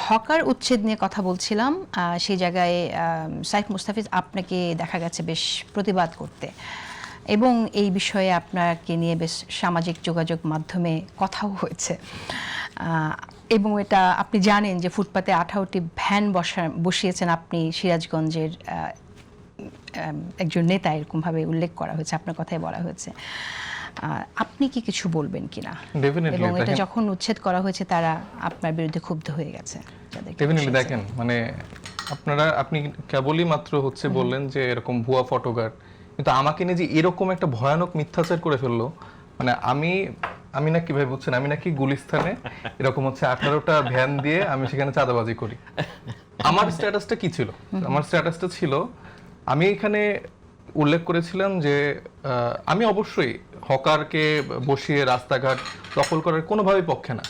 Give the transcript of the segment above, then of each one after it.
Hawker উচ্ছেদ নিয়ে কথা বলছিলাম, সেই জায়গায় সাইফ মুস্তাফিজ আপনাকে দেখা গেছে বেশ প্রতিবাদ করতে, এবং এই বিষয়ে আপনাকে নিয়ে বেশ সামাজিক যোগাযোগ মাধ্যমে কথাও হয়েছে, এবং এটা আপনি জানেন যে ফুটপাতে 18টি ভ্যান বসিয়েছেন আপনি, সিরাজগঞ্জের একজন নেতা এরকমভাবে উল্লেখ করা হয়েছে, আপনার কথাই বলা হয়েছে। আপনি কি কিছু বলবেন কিনা? এবং এটা যখন উচ্ছেদ করা হয়েছে তারা আপনার বিরুদ্ধে ক্ষুব্ধ হয়ে গেছে। দেখেন, মানে আপনি কেবলই মাত্র বললেন যে এরকম ভুয়া ফটোগ্রাফ, কিন্তু আমাকে নিয়ে যে এরকম একটা ভয়ানক মিথ্যাচার করে ফেললো, মানে আমি না কিভাবে বুঝছেন, আমি নাকি গুলিস্তানে এরকম 18টা ভ্যান দিয়ে আমি সেখানে চাঁদাবাজি করি। আমার স্ট্যাটাসটা কি ছিল? আমার স্ট্যাটাসটা ছিল, আমি এখানে উল্লেখ করেছিলাম যে আমি অবশ্যই হকারকে বসিয়ে রাস্তাঘাট দখল করার কোনোভাবেই পক্ষে না।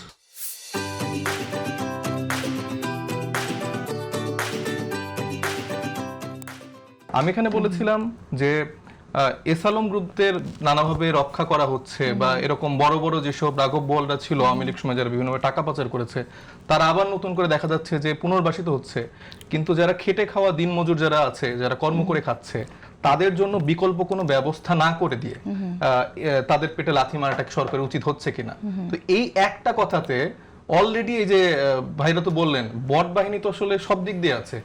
আমি এখানে বলেছিলাম যে এসালম গ্রুপদের নানাভাবে রক্ষা করা হচ্ছে, বা এরকম বড় বড় যেসব রাঘব বোয়ালরা ছিল আওয়ামী লীগ সময় যারা বিভিন্নভাবে টাকা পাচার করেছে, তারা আবার নতুন করে দেখা যাচ্ছে যে পুনর্বাসিত হচ্ছে। কিন্তু যারা খেটে খাওয়া দিনমজুর যারা আছে, যারা কর্ম করে খাচ্ছে, তাদের জন্য বিকল্প কোনো ব্যবস্থা না করে দিয়ে তাদের পেটে লাথি মারাটা সরকারের উচিত হচ্ছে কিনা। তো এই একটা কথাতে অলরেডি এই যে ভাইরা তো বললেন, বট বাহিনী তো আসলে সব দিক দিয়ে আছে।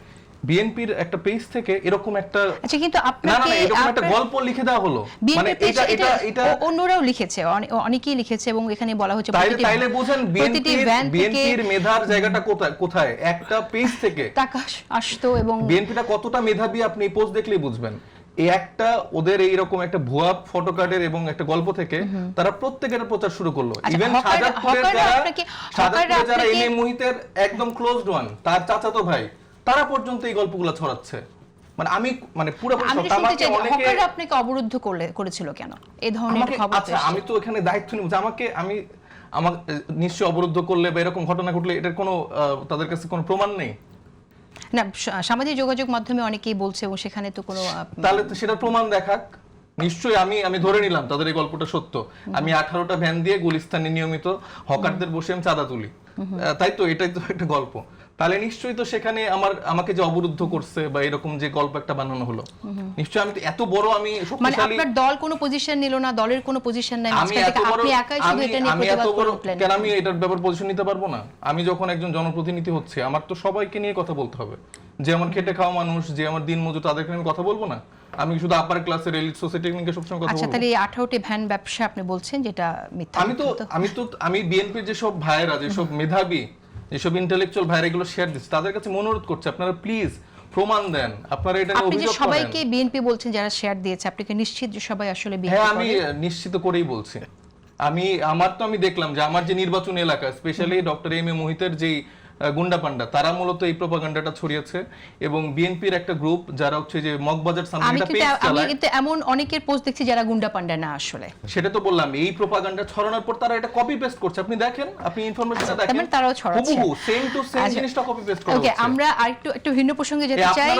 বিএনপির একটা পেজ থেকে এরকম একটা, আচ্ছা, কিন্তু আপনাকে এরকম একটা গল্প লিখে দেওয়া হলো, মানে এটা অন্যরাও লিখেছে, অনেকেই লিখেছে, এবং এখানে বলা হচ্ছে তাইলে বুঝেন বিএনপির মেধার জায়গাটা কোথায় একটা পেজ থেকে টাকা আসতো, এবং বিএনপিটা কতটা মেধাবী আপনি এই পোস্ট দেখলেই বুঝবেন। এই একটা ওদের এইরকম একটা ভুয়া ফটো কার্ডের এবং একটা গল্প থেকে তারা প্রত্যেকের প্রচার শুরু করলো। ইভেন সাজাদপুরের যারা এম এ মুহিতের একদম ক্লোজড ওয়ান, তার চাচাতো ভাই, তারা পর্যন্ত এই গল্পগুলো ছড়াচ্ছে। মানে আমি পুরোপুরি আপনাকে অবরুদ্ধ করেছিল কেন এই ধরনের খবর? আচ্ছা, আমি তো এখানে দায়িত্ব নিব যে আমাকে নিশ্চয় অবরুদ্ধ করলে বা এরকম ঘটনা ঘটলে এটার কোনো তাদের কাছে কোনো প্রমাণ নেই না। সামাজিক যোগাযোগ মাধ্যমে অনেকেই বলছে, এবং সেখানে তো কোনো, তাহলে তো সেটা প্রমাণ দেখাক। নিশ্চয়ই আমি ধরে নিলাম তাদের এই গল্পটা সত্য। আমি 18টা ভ্যান দিয়ে গুলিস্তানে নিয়মিত হকারদের বসে আমি চাঁদা তুলি, তাই তো এটাই তো একটা গল্প। তাহলে নিশ্চয়ই তো সেখানে আমাকে যে অবরুদ্ধ করছে বা এরকম যে গল্প একটা বানানো হলো, নিশ্চয়ই আমি এত বড় আমি শক্তিশালী, আপনার দল কোনো পজিশন নিল না, দলের কোনো পজিশন নাই, আপনি একাই শুধু এটা নিয়ে প্রতিবাদ করলেন কেন? আমি এটার ব্যাপারে পজিশন নিতে পারবো না? আমি যখন একজন জনপ্রতিনিধি হচ্ছে, আমার তো সবাইকে নিয়ে কথা বলতে হবে। যে আমার খেটে খাওয়া মানুষ, যে আমার দিনমজুর, তাদেরকে আমি কথা বলবো না? আমি শুধু আপার ক্লাসের এলিট সোসাইটি নিয়ে সবসময় কথা বলবো? আচ্ছা, তাহলে এই 18টি ভ্যান ব্যবসা আপনি বলছেন যেটা মিথ্যা। আমি বিএনপির যেসব ভাইয়েরা, যেসব মেধাবী, যেসব ইন্টেলেকচুয়াল ভাইয়েরা এগুলো শেয়ার দিচ্ছে, তাদের কাছে অনুরোধ করছে, আপনারা প্লিজ প্রমাণ দেন, আপনারা এটা নিয়ে অভিযোগ করেন। সবাইকে বিএনপি বলছেন যারা শেয়ার দিয়েছে, আপনি কি নিশ্চিত যে সবাই আসলে বিএনপি? হ্যাঁ, আমি নিশ্চিত করেই বলছি। আমি দেখলাম যে আমার যে নির্বাচনী এলাকা, স্পেশালি ডক্টর এম এ মুহিতের যেই গুন্ডা পান্ডা, তারা মূলত এই প্রোপাগান্ডাটা ছড়িয়েছে, এবং বিএনপির একটা গ্রুপ যারা যে মগবাজার সামনে পেজ চালায়, আমি কিন্তু এমন অনেকের পোস্ট দেখছি যারা গুন্ডা পান্ডা না আসলে। সেটা তো বললাম, এই প্রোপাগান্ডা ছড়ানোর পর তারা এটা কপি পেস্ট করছে। আপনি দেখেন, আপনি ইনফরমেশনটা দেখেন, তারাও ছড়াচ্ছে সেম টু সেম জিনিসটা কপি পেস্ট করা হচ্ছে। ওকে, আমরা একটু ভিন্ন প্রসঙ্গে যেতে চাই।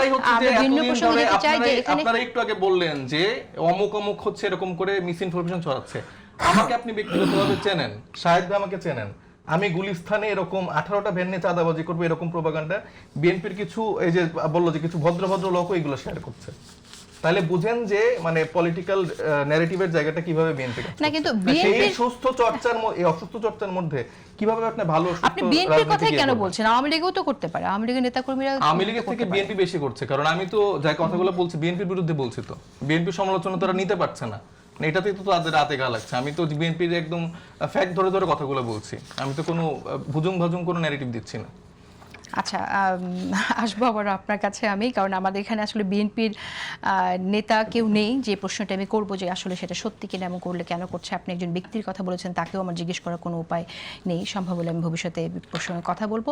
আপনারা একটু আগে বললেন যে অমুক অমুক হচ্ছে, এরকম করে মিস ইনফরমেশন ছড়াচ্ছে। আমাকে আপনি ব্যক্তিগতভাবে চেনেন, শাহেদ ভাই আমাকে চেনেন, আমি গুলিস্তানে এরকম 18টা ভ্যান নিয়ে চাঁদাবাজি করবো এরকম প্রোপাগান্ডা বিএনপির কিছু, এই যে বললো যে কিছু ভদ্র লোক এগুলো শেয়ার করছে। তাহলে বুঝেন যে মানে পলিটিক্যাল ন্যারেটিভের জায়গাটা কিভাবে বিএনপি না, কিন্তু এই সুস্থ চর্চার এই অসুস্থ চর্চার মধ্যে কিভাবে আপনি ভালো, আপনি বিএনপির কথা কেন বলছেন? আওয়ামী লীগও তো করতে পারে, আওয়ামী লীগের নেতাকর্মীরা। আওয়ামী লীগের থেকে বিএনপি বেশি করছে, কারণ আমি তো যাই কথাগুলো বলছি বিএনপির বিরুদ্ধে বলছি, তো বিএনপি সমালোচনা তারা নিতে পারছে না, এটাতেই তো তাদের রাতে গা লাগছে। আমি তো বিএনপির একদম ফ্যাক্ট ধরে ধরে কথাগুলো বলছি, আমি তো কোনো ভুজুং ভাজুং কোনো ন্যারেটিভ দিচ্ছি না। আচ্ছা, আসবো আবার আপনার কাছে আমি, কারণ আমাদের এখানে আসলে বিএনপির নেতা কেউ নেই যে প্রশ্নটা আমি করবো যে আসলে সেটা সত্যি কিনা এবং করলে কেন করছে। আপনি একজন ব্যক্তির কথা বলেছেন, তাকেও আমার জিজ্ঞেস করার কোনো উপায় নেই। সম্ভব হলে আমি ভবিষ্যতে প্রসঙ্গে কথা বলবো।